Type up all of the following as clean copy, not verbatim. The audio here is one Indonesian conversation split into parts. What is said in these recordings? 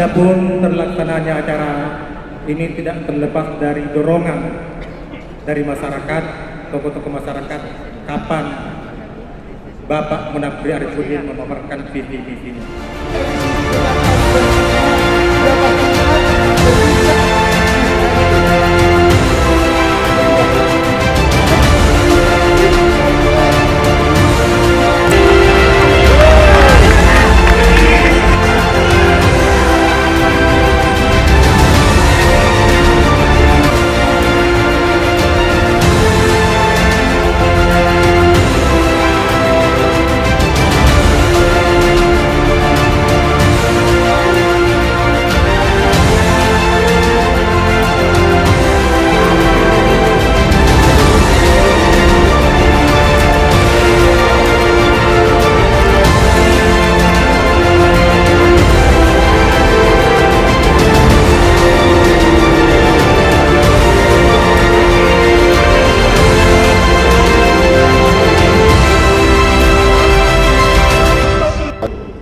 Adapun terlaksananya acara ini tidak terlepas dari dorongan dari masyarakat, tokoh-tokoh masyarakat, kapan Bapak Munafri Arifudin memaparkan visi misinya.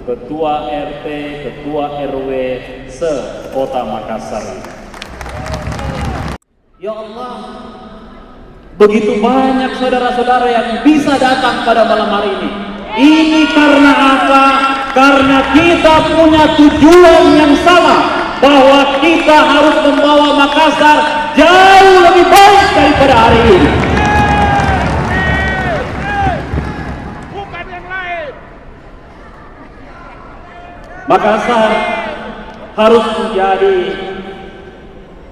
Ketua RT, Ketua RW se-Kota Makassar. Ya Allah, begitu banyak saudara-saudara yang bisa datang pada malam hari ini. Ini karena apa? Karena kita punya tujuan yang sama, bahwa kita harus membawa Makassar jauh lebih baik daripada hari ini. Makassar harus menjadi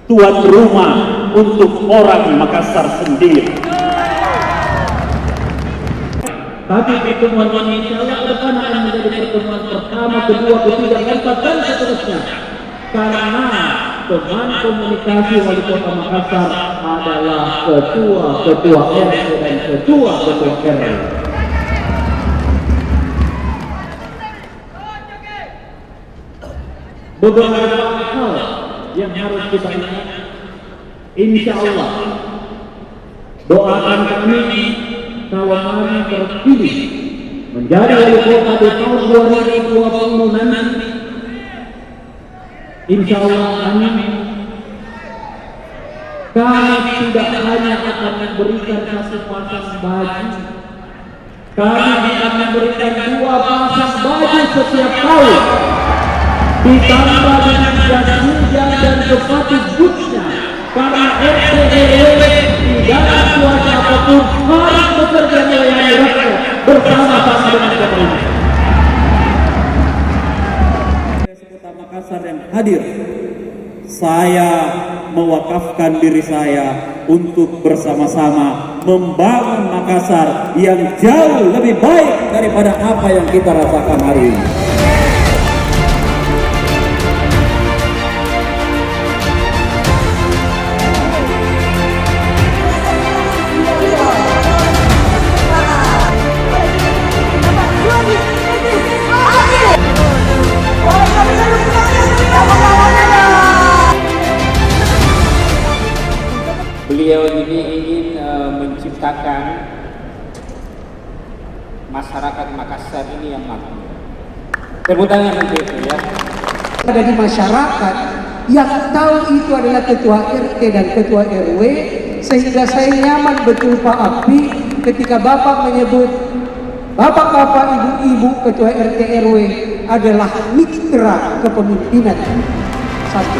tuan rumah untuk orang Makassar sendiri. Tapi pertemuan ini insya Allah akan menjadi pertemuan pertama, kedua, ketiga, keempat, dan seterusnya. Karena teman komunikasi wali kota Makassar adalah ketua RT dan ketua RW. Beberapa hal yang harus kita ingat. Insya Allah doakan kami kalau kami terpilih menjadi wali kota di tahun 2020 nanti. Insya Allah kami tidak hanya akan memberikan satu pasang baju, kami akan memberikan 2 pasang baju setiap tahun, ditambah dengan jas hujan dan sepatu bootsnya, karena RT RW tidak kuasa apapun harus bekerja melayani rakyat bersama-sama dengan pemerintah. Kota Makassar yang hadir, saya mewakafkan diri saya untuk bersama-sama membangun Makassar yang jauh lebih baik daripada apa yang kita rasakan hari ini. Beliau ini ingin menciptakan masyarakat Makassar ini yang makmur. Tepuk tangan untuk itu ya. Ada di masyarakat yang tahu itu adalah ketua RT dan ketua RW, sehingga saya nyaman betul Pak Api ketika Bapak menyebut Bapak-bapak, ibu-ibu ketua RT RW adalah mitra kepemimpinan. Satu.